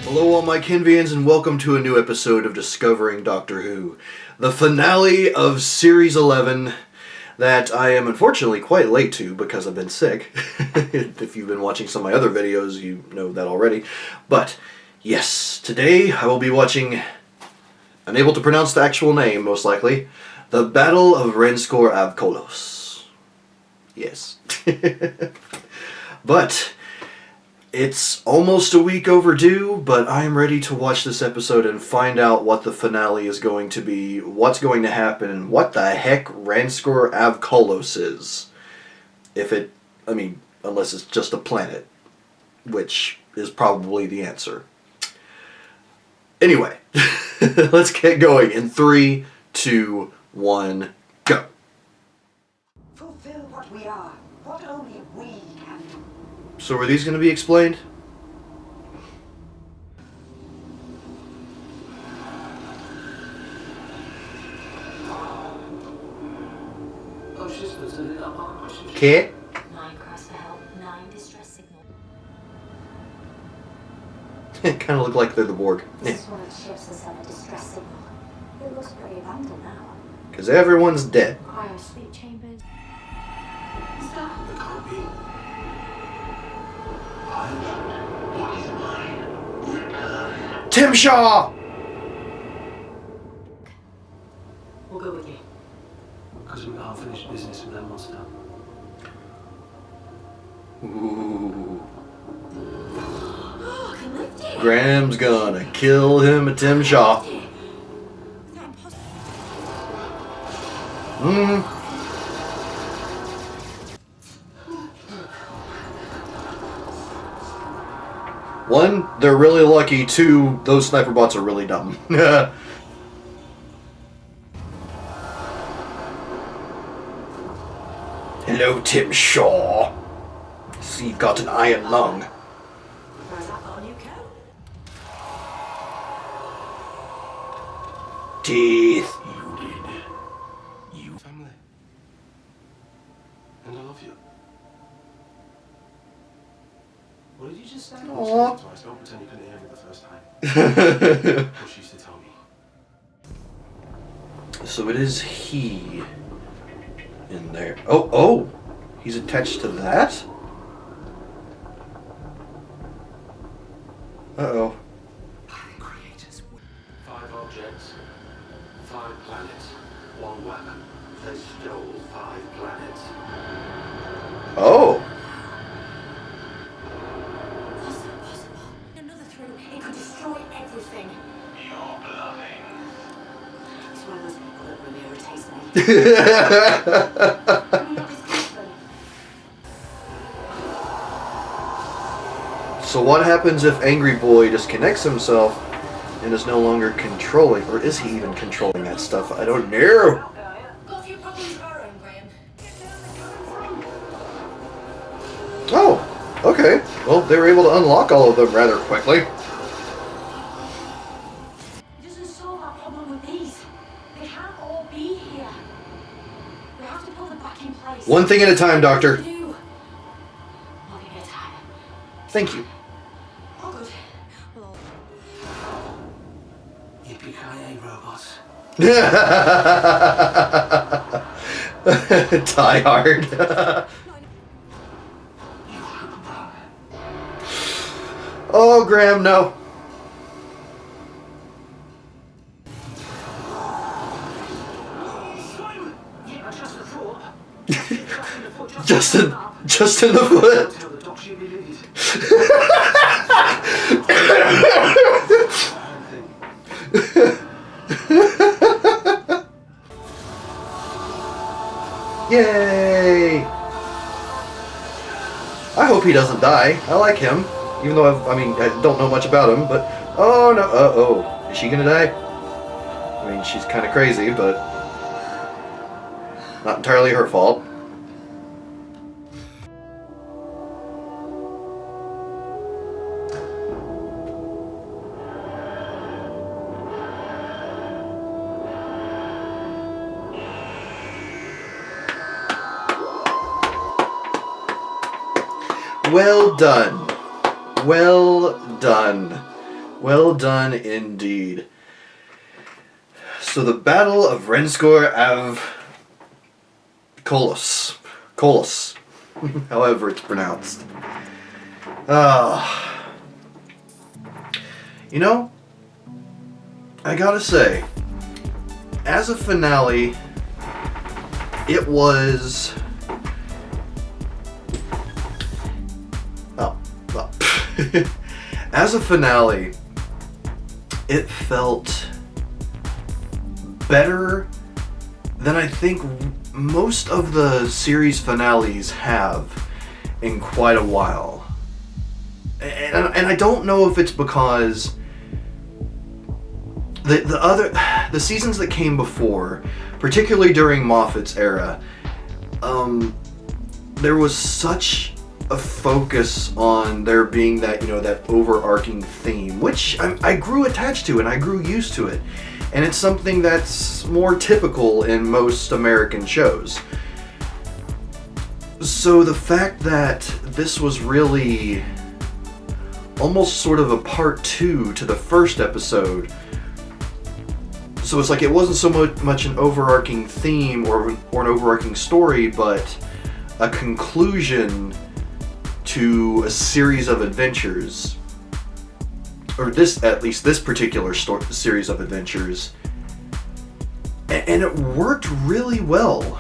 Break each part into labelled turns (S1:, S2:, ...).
S1: Hello all my Kenvians and welcome to a new episode of Discovering Doctor Who, the finale of Series 11 that I am unfortunately quite late to because I've been sick. If you've been watching some of my other videos, you know that already. But yes, today I will be watching, unable to pronounce the actual name most likely, The Battle of Ranskoor av Kolos. Yes. But it's almost a week overdue, but I'm ready to watch this episode and find out what the finale is going to be, what's going to happen, and what the heck Ranskoor av Kolos is. Unless it's just a planet, which is probably the answer. Anyway, let's get going in 3, 2, 1, go.
S2: Fulfill what we are, what only we can do.
S1: So are these going to be explained? Okay.
S3: 9 cross for help, 9 distress signal.
S1: It kind of look like they're the Borg.
S3: This is one of the ships that sent a distress signal. It looks pretty abandoned now.
S1: Because everyone's dead.
S3: Cryo sleep chambers.
S2: Stop.
S4: It can't be. What is mine?
S1: Tzim-Sha!
S2: We'll go with you.
S4: Because we got unfinished business with that monster.
S1: Ooh.
S2: Oh, I can lift it.
S1: Graham's gonna kill him at Tzim-Sha. One, they're really lucky. 2, those sniper bots are really dumb. Hello, Tzim-Sha. See, you've got an iron lung.
S2: Where's that got a new coat?
S1: Teeth.
S4: You did. You family. And I love you. What did you just say?
S1: Aww.
S4: Twice. Don't pretend you couldn't hear me the first time. What she used to tell me.
S1: So it is he in there. Oh, he's attached to that? Uh-oh.
S4: Creators. 5 objects. 5 planets. 1 weapon. They stole 5 planets.
S1: Oh.
S2: What's that possible? Another through. It could destroy everything.
S4: You're bluffing.
S2: It's one of those people that really irritates me. Can we not discuss them?
S1: So what happens if Angry Boy disconnects himself and is no longer controlling, or is he even controlling that stuff? I don't know.
S2: Got a few problems of our own, Graham.
S1: Oh, okay. Well, they were able to unlock all of them rather quickly.
S2: It doesn't solve our problem with these. They can't all be here. We have to put them back in place.
S1: One thing at a time, Doctor.
S2: Do. One thing at a time.
S1: Thank you.
S2: All good. Well,
S4: Yippee-ki-yay, robots.
S1: Die hard.
S4: You should run.
S1: Oh, Graham, no.
S2: yeah, just the thought.
S1: Just in the foot.
S4: Tell the doctor you believe it.
S1: Yay! I hope he doesn't die. I like him, even though I don't know much about him. But oh no! Oh, is she gonna die? I mean, she's kind of crazy, but not entirely her fault. Well done. Well done. Well done indeed. So the Battle of Ranskoor of Kolos. Kolos. However it's pronounced. You know, I gotta say, as a finale, it was... As a finale, it felt better than I think most of the series finales have in quite a while. And I don't know if it's because the seasons that came before, particularly during Moffat's era, there was such a focus on there being that, that overarching theme, which I grew attached to and I grew used to it. And it's something that's more typical in most American shows. So the fact that this was really almost sort of a part 2 to the first episode, so it's like it wasn't so much an overarching theme or an overarching story, but a conclusion to a series of adventures, or at least this particular series of adventures, and it worked really well,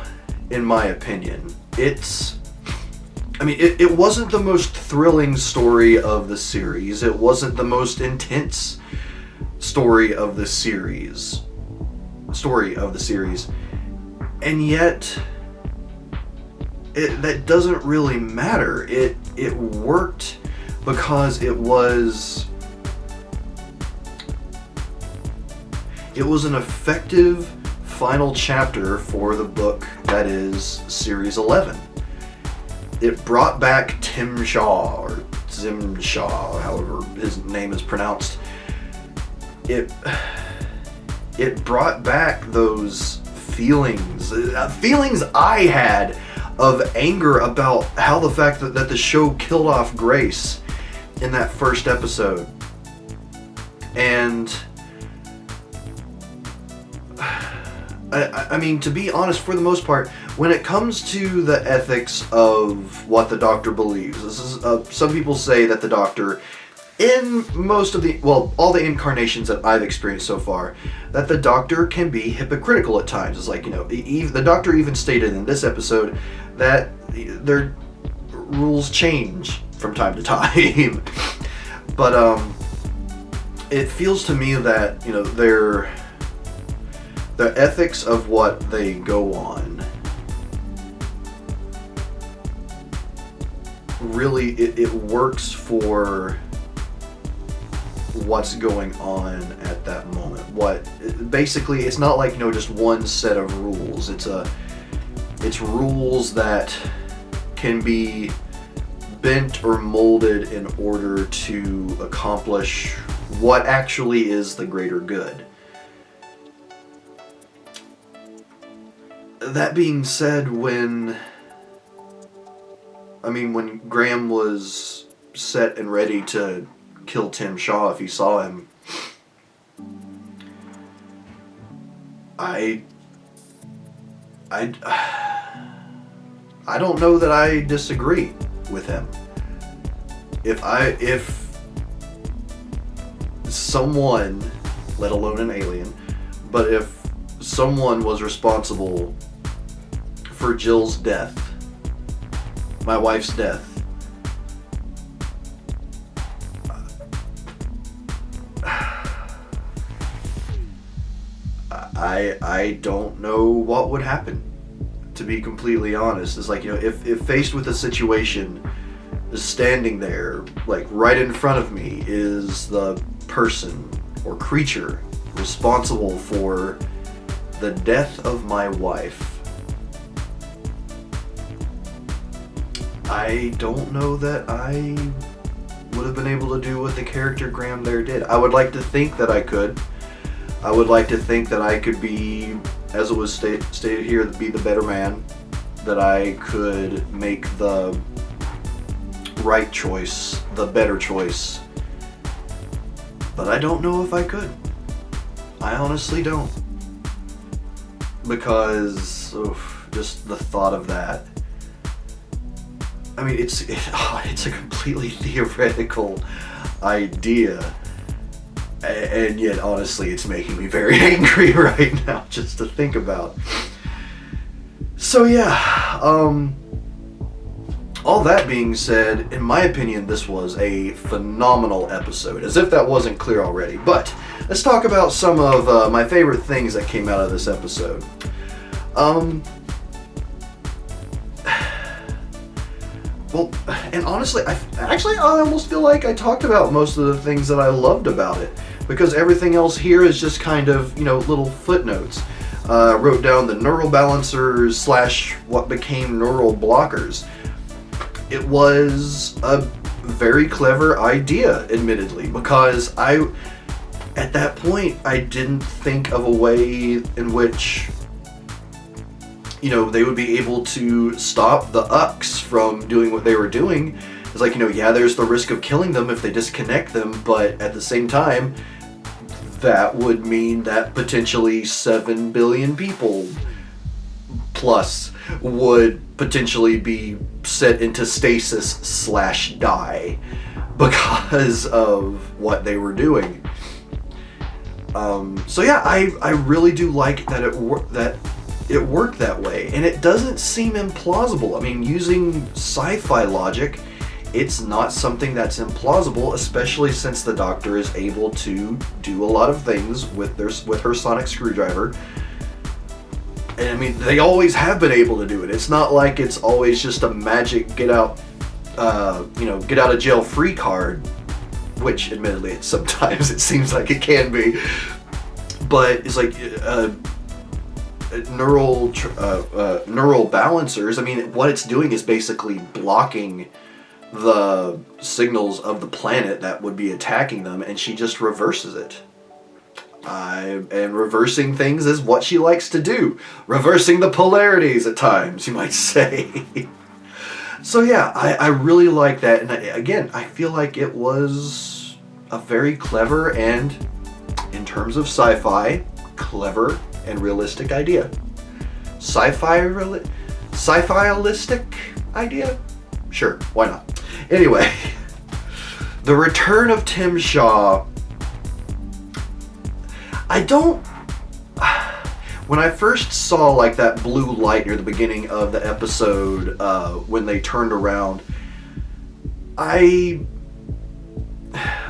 S1: in my opinion. It wasn't the most thrilling story of the series. It wasn't the most intense story of the series. And yet, that doesn't really matter. It worked because it was an effective final chapter for the book that is Series 11. It brought back Tzim-Sha, or Tzim-Sha, however his name is pronounced. It brought back those feelings I had of anger about how the fact that the show killed off Grace in that first episode. And I mean, to be honest, for the most part, when it comes to the ethics of what the Doctor believes, this is, some people say that the Doctor, in most of all the incarnations that I've experienced so far, that the Doctor can be hypocritical at times. It's like, the Doctor even stated in this episode that their rules change from time to time. But it feels to me that, the ethics of what they go on, really, it works for what's going on at that moment. Basically, it's not like, just one set of rules. It's rules that can be bent or molded in order to accomplish what actually is the greater good. That being said, when Graham was set and ready to kill Tzim-Sha if he saw him, I don't know that I disagree with him. If someone, let alone an alien, but if someone was responsible for Jill's death, my wife's death, I don't know what would happen, to be completely honest. It's like, if faced with a situation, standing there, like right in front of me, is the person or creature responsible for the death of my wife, I don't know that I would have been able to do what the character Graham there did. I would like to think that I could. I would like to think that I could be, as it was stated here, be the better man, that I could make the right choice, the better choice. But I don't know if I could. I honestly don't. Because just the thought of that. I mean, it's a completely theoretical idea. And yet, honestly, it's making me very angry right now just to think about. So yeah, all that being said, in my opinion, this was a phenomenal episode, as if that wasn't clear already. But let's talk about some of my favorite things that came out of this episode. Well, and honestly, I almost feel like I talked about most of the things that I loved about it, because everything else here is just kind of, little footnotes. Wrote down the neural balancers / what became neural blockers. It was a very clever idea, admittedly, because at that point, I didn't think of a way in which, they would be able to stop the Ucks from doing what they were doing. It's like, there's the risk of killing them if they disconnect them, but at the same time, that would mean that potentially 7 billion people plus would potentially be set into stasis / die because of what they were doing. So yeah, I really do like that it worked that way, and it doesn't seem implausible. I mean, using sci-fi logic, it's not something that's implausible, especially since the Doctor is able to do a lot of things with her sonic screwdriver. And I mean, they always have been able to do it. It's not like it's always just a magic get out of jail free card, which admittedly sometimes it seems like it can be. But it's like neural balancers. I mean, what it's doing is basically blocking the signals of the planet that would be attacking them, and she just reverses it. And reversing things is what she likes to do. Reversing the polarities at times, you might say. So yeah, I really like that, and again, I feel like it was a very clever and, in terms of sci-fi, clever and realistic idea. Sci-fi-realistic idea? Sure, why not? Anyway, the return of Tzim-Sha. When I first saw like that blue light near the beginning of the episode, when they turned around,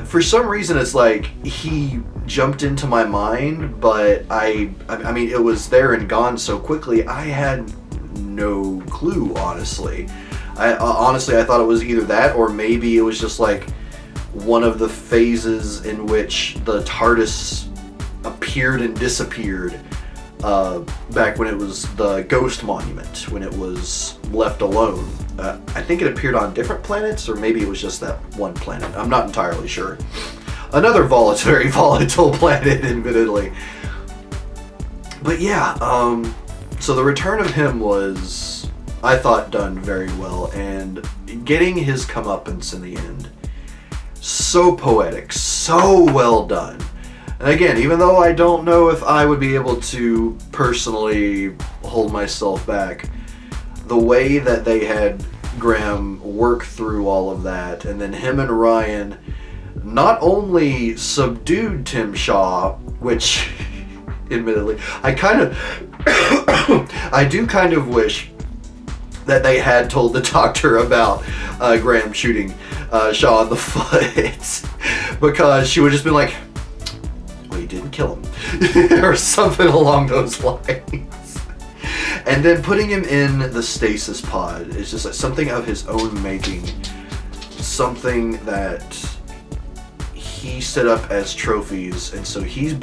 S1: for some reason it's like he jumped into my mind, but I mean, it was there and gone so quickly, I had no clue, honestly. I thought it was either that, or maybe it was just like one of the phases in which the TARDIS appeared and disappeared, back when it was the Ghost Monument, when it was left alone. I think it appeared on different planets, or maybe it was just that one planet. I'm not entirely sure. Another very volatile planet, admittedly. But yeah, so the return of him was, I thought, done very well, and getting his comeuppance in the end, so poetic, so well done. And again, even though I don't know if I would be able to personally hold myself back, the way that they had Graham work through all of that, and then him and Ryan not only subdued Tzim-Sha, which admittedly I do kind of wish that they had told the Doctor about Graham shooting Shaw in the foot, because she would have just been like, well, you didn't kill him, or something along those lines. And then putting him in the stasis pod is just like something of his own making, something that he set up as trophies, and so he's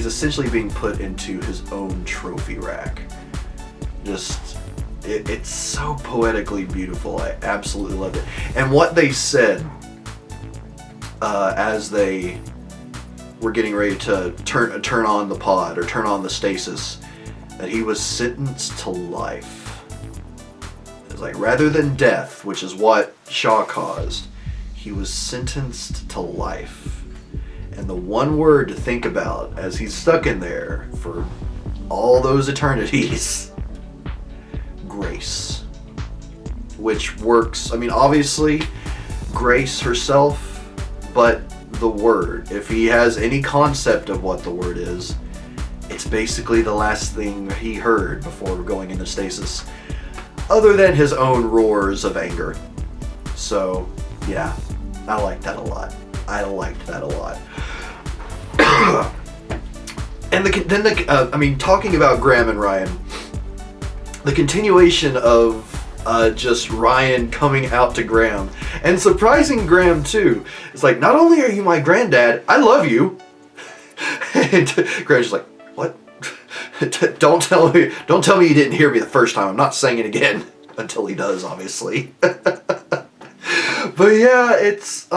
S1: essentially being put into his own trophy rack. It's so poetically beautiful. I absolutely loved it. And what they said as they were getting ready to turn on the pod, or turn on the stasis, that he was sentenced to life. It's like, rather than death, which is what Shaw caused, he was sentenced to life. And the one word to think about as he's stuck in there for all those eternities, grace. Which works, I mean, obviously, Grace herself, but the word. If he has any concept of what the word is, it's basically the last thing he heard before going into stasis, other than his own roars of anger. So, yeah, I like that a lot. I liked that a lot. And talking about Graham and Ryan, the continuation of just Ryan coming out to Graham and surprising Graham too. It's like, not only are you my granddad, I love you. And Graham's just like, what? Don't tell me you didn't hear me the first time. I'm not saying it again. Until he does, obviously. But yeah, it's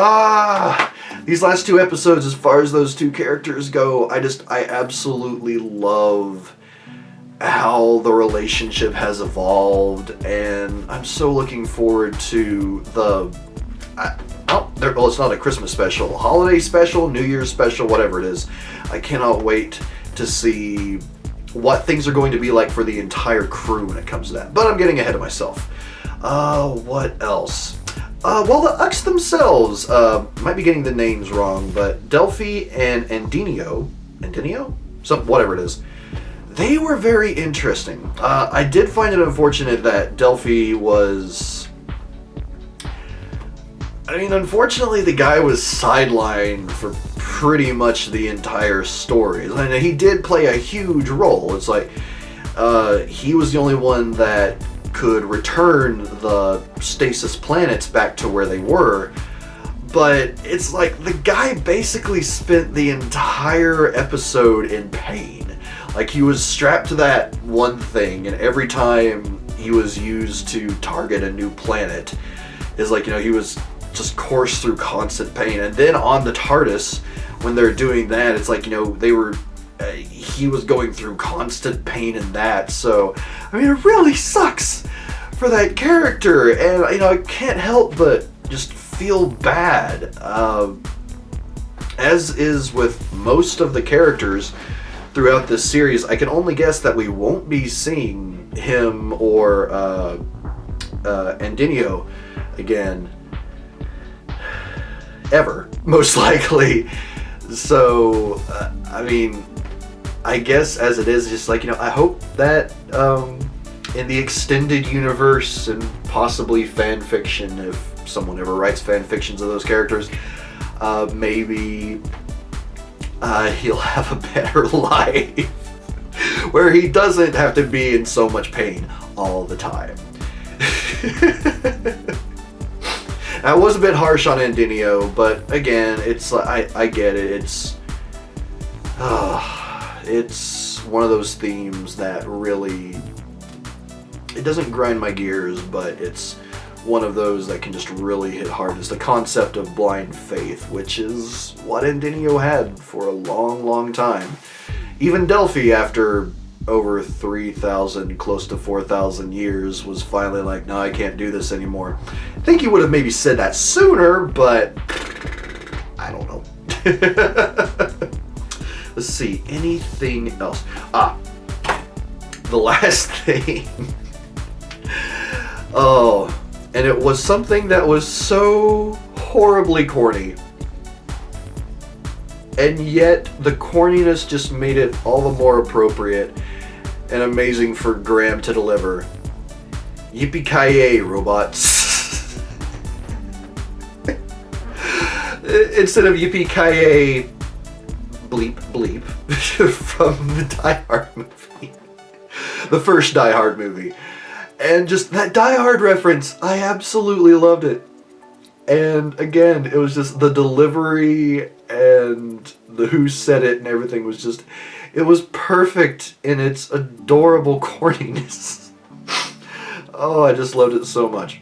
S1: these last two episodes, as far as those two characters go, I absolutely love how the relationship has evolved, and I'm so looking forward to it's not a Christmas special, holiday special, New Year's special, whatever it is. I cannot wait to see what things are going to be like for the entire crew when it comes to that. But I'm getting ahead of myself. What else? Well, the Ux themselves, might be getting the names wrong, but Delphi and Endinio? Whatever it is. They were very interesting. I did find it unfortunate that Delphi was... unfortunately the guy was sidelined for pretty much the entire story. And he did play a huge role. It's like, he was the only one that could return the stasis planets back to where they were. But it's like, the guy basically spent the entire episode in pain. Like, he was strapped to that one thing, and every time he was used to target a new planet, is like, he was just coursed through constant pain. And then on the TARDIS, when they're doing that, it's like, he was going through constant pain in that. So, it really sucks for that character, and, I can't help but just feel bad. As is with most of the characters throughout this series, I can only guess that we won't be seeing him or Endinio again ever, most likely. So, I guess as it is, just like, I hope that in the extended universe and possibly fan fiction, if someone ever writes fan fictions of those characters, maybe he'll have a better life where he doesn't have to be in so much pain all the time. I was a bit harsh on Endinio, but again, it's I get it. It's one of those themes that really, it doesn't grind my gears, but it's one of those that can just really hit hard. Is the concept of blind faith, which is what Endinio had for a long, long time. Even Delphi, after over 3,000, close to 4,000 years, was finally like, no, I can't do this anymore. I think he would have maybe said that sooner, but I don't know. Let's see, anything else? The last thing. Oh, and it was something that was so horribly corny. And yet, the corniness just made it all the more appropriate and amazing for Graham to deliver. Yippee-ki-yay, robots. Instead of yippee-ki-yay, bleep, bleep, from the Die Hard movie. The first Die Hard movie. And just that Die Hard reference, I absolutely loved it. And again, it was just the delivery and the who said it and everything was just, it was perfect in its adorable corniness. Oh, I just loved it so much.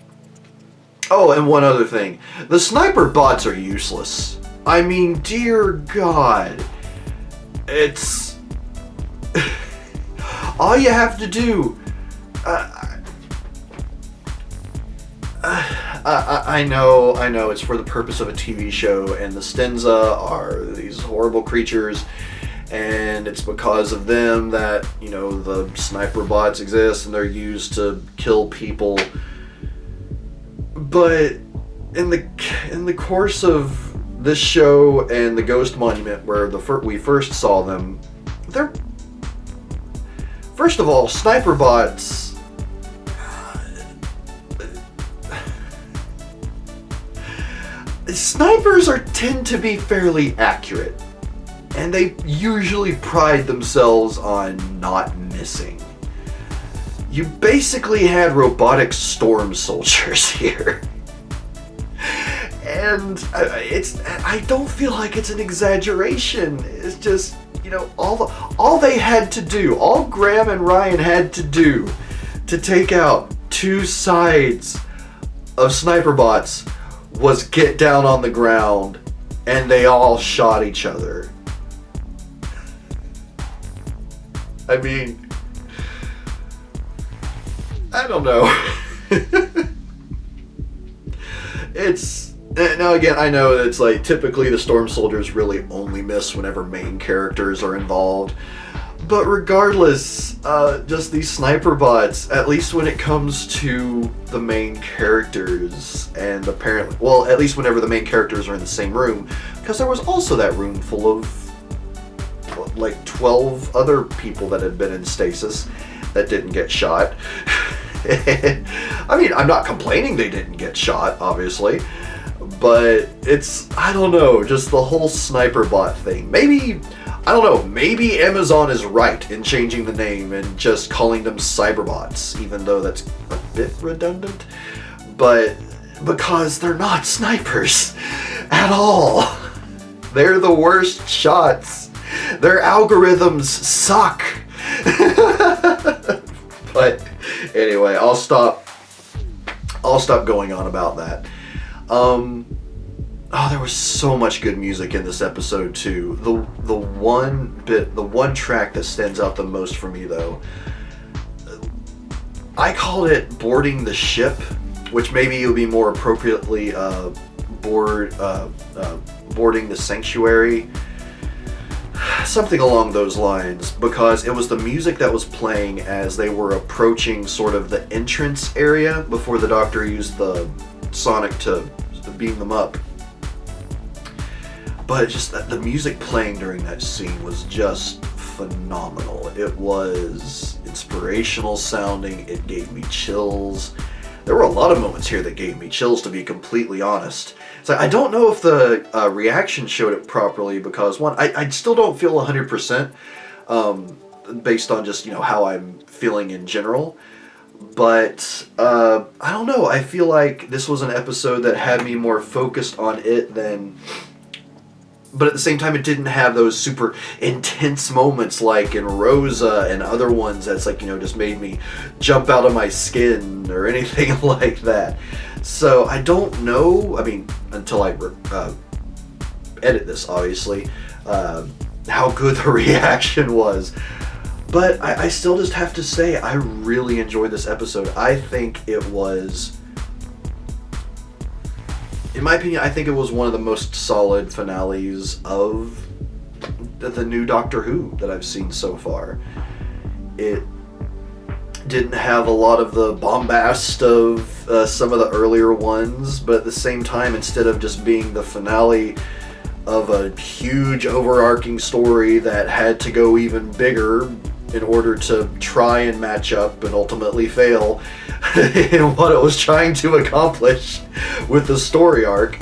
S1: Oh, and one other thing. The sniper bots are useless. I mean, dear God. It's... all you have to do... I know, it's for the purpose of a TV show, and the Tzim-Sha are these horrible creatures, and it's because of them that, the sniper bots exist, and they're used to kill people. But in the course of this show and the Ghost Monument, where we first saw them, they're... First of all, sniper bots... Snipers tend to be fairly accurate, and they usually pride themselves on not missing. You basically had robotic storm soldiers here. And I don't feel like it's an exaggeration. It's just, all they had to do, all Graham and Ryan had to do to take out two sides of sniper bots was get down on the ground, and they all shot each other. I mean, I don't know. Now again, I know that it's like typically the storm soldiers really only miss whenever main characters are involved. But regardless, just these sniper bots, at least when it comes to the main characters, and apparently, well, at least whenever the main characters are in the same room, because there was also that room full of, like, 12 other people that had been in stasis that didn't get shot. I mean, I'm not complaining they didn't get shot, obviously, but I don't know, just the whole sniper bot thing. Maybe Amazon is right in changing the name and just calling them cyberbots, even though that's a bit redundant, but because they're not snipers at all. They're the worst shots. Their algorithms suck. But anyway, I'll stop going on about that. There was so much good music in this episode too. The one track that stands out the most for me though, I called it "Boarding the Ship," which maybe it would be more appropriately boarding the sanctuary. Something along those lines, because it was the music that was playing as they were approaching sort of the entrance area before the Doctor used the sonic to beam them up. But just the music playing during that scene was just phenomenal. It was inspirational sounding, it gave me chills. There were a lot of moments here that gave me chills, to be completely honest. So I don't know if the reaction showed it properly, because one, I still don't feel 100% based on just, how I'm feeling in general. But I don't know, I feel like this was an episode that had me more focused on it than... But at the same time, it didn't have those super intense moments like in Rosa and other ones that's like, just made me jump out of my skin or anything like that. So I don't know, I mean, until I edit this, obviously, how good the reaction was. But I still just have to say, I really enjoyed this episode. I think it was... In my opinion, I think it was one of the most solid finales of the new Doctor Who that I've seen so far. It didn't have a lot of the bombast of some of the earlier ones, but at the same time, instead of just being the finale of a huge overarching story that had to go even bigger in order to try and match up and ultimately fail in what it was trying to accomplish with the story arc,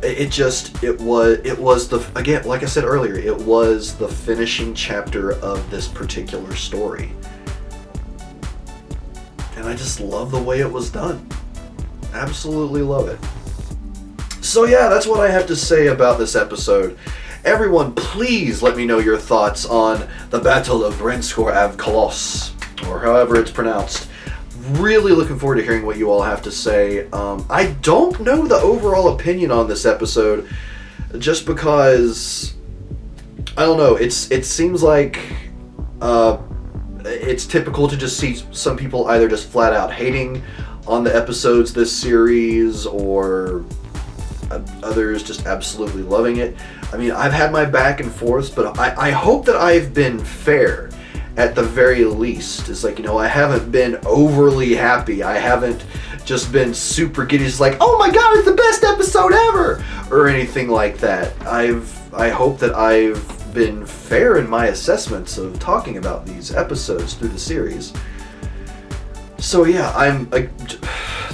S1: it was the, again, like I said earlier, it was the finishing chapter of this particular story. And I just love the way it was done. Absolutely love it. So yeah, that's what I have to say about this episode. Everyone, please let me know your thoughts on the Battle of Ranskoor av Kolos, or however it's pronounced. Really looking forward to hearing what you all have to say. I don't know the overall opinion on this episode, just because, I don't know, it seems like it's typical to just see some people either just flat out hating on the episodes this series, or others just absolutely loving it. I mean, I've had my back and forths, but I hope that I've been fair at the very least. It's like, I haven't been overly happy. I haven't just been super giddy. It's like, oh my god, it's the best episode ever, or anything like that. I hope that I've been fair in my assessments of talking about these episodes through the series. So yeah,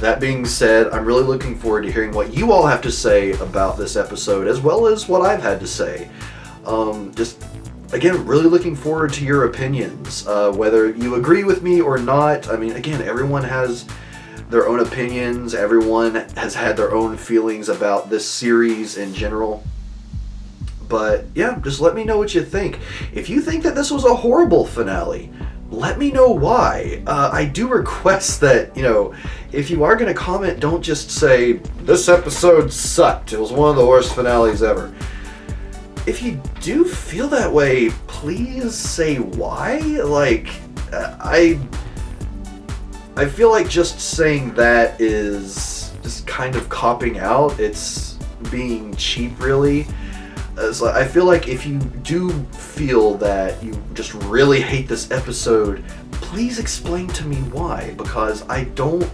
S1: that being said, I'm really looking forward to hearing what you all have to say about this episode, as well as what I've had to say. Again, really looking forward to your opinions, whether you agree with me or not. I mean, again, everyone has their own opinions. Everyone has had their own feelings about this series in general. But yeah, just let me know what you think. If you think that this was a horrible finale, let me know why. I do request that, if you are going to comment, don't just say, this episode sucked, it was one of the worst finales ever. If you do feel that way, please say why. I feel like just saying that is just kind of copping out. It's being cheap, really. So I feel like if you do feel that you just really hate this episode, please explain to me why, because I don't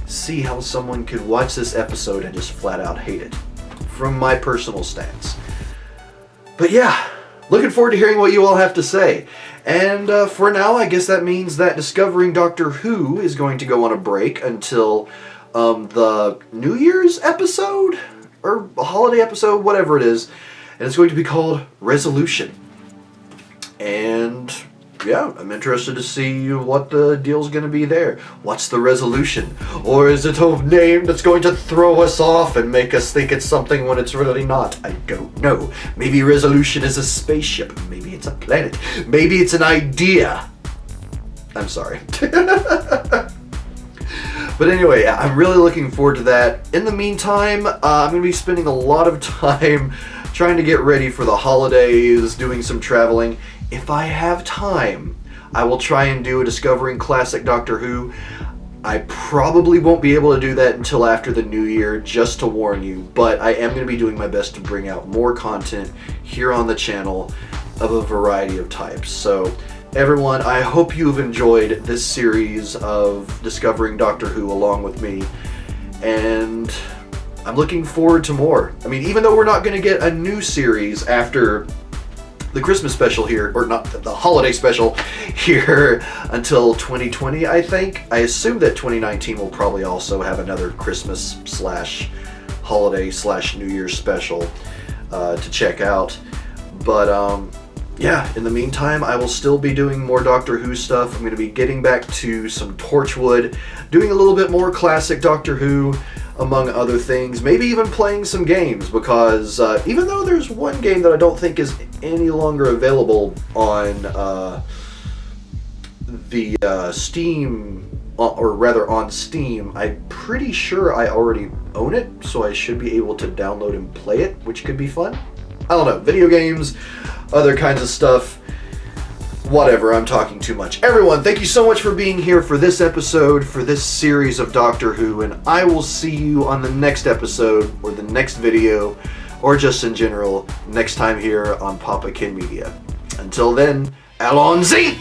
S1: see how someone could watch this episode and just flat out hate it, from my personal stance. But yeah, looking forward to hearing what you all have to say. And for now, I guess that means that Discovering Doctor Who is going to go on a break until the New Year's episode, or a holiday episode, whatever it is. And it's going to be called Resolution. And yeah, I'm interested to see what the deal's going to be there. What's the resolution? Or is it a name that's going to throw us off and make us think it's something when it's really not? I don't know. Maybe Resolution is a spaceship. Maybe it's a planet. Maybe it's an idea. I'm sorry. But anyway, I'm really looking forward to that. In the meantime, I'm going to be spending a lot of time trying to get ready for the holidays, doing some traveling. If I have time, I will try and do a Discovering Classic Doctor Who. I probably won't be able to do that until after the new year, just to warn you, but I am going to be doing my best to bring out more content here on the channel of a variety of types. So everyone, I hope you've enjoyed this series of Discovering Doctor Who along with me, and I'm looking forward to more. I mean, even though we're not going to get a new series after the Christmas special here, or not the holiday special here until 2020, I think. I assume that 2019 will probably also have another Christmas / holiday / New Year's special to check out. But yeah, in the meantime, I will still be doing more Doctor Who stuff. I'm going to be getting back to some Torchwood, doing a little bit more classic Doctor Who, among other things. Maybe even playing some games, because even though there's one game that I don't think is any longer available on the Steam, or rather on Steam, I'm pretty sure I already own it, so I should be able to download and play it, which could be fun. I don't know, video games, other kinds of stuff. Whatever, I'm talking too much. Everyone, thank you so much for being here for this episode, for this series of Doctor Who, and I will see you on the next episode, or the next video, or just in general, next time here on PapaKennMedia. Until then, Allons-y!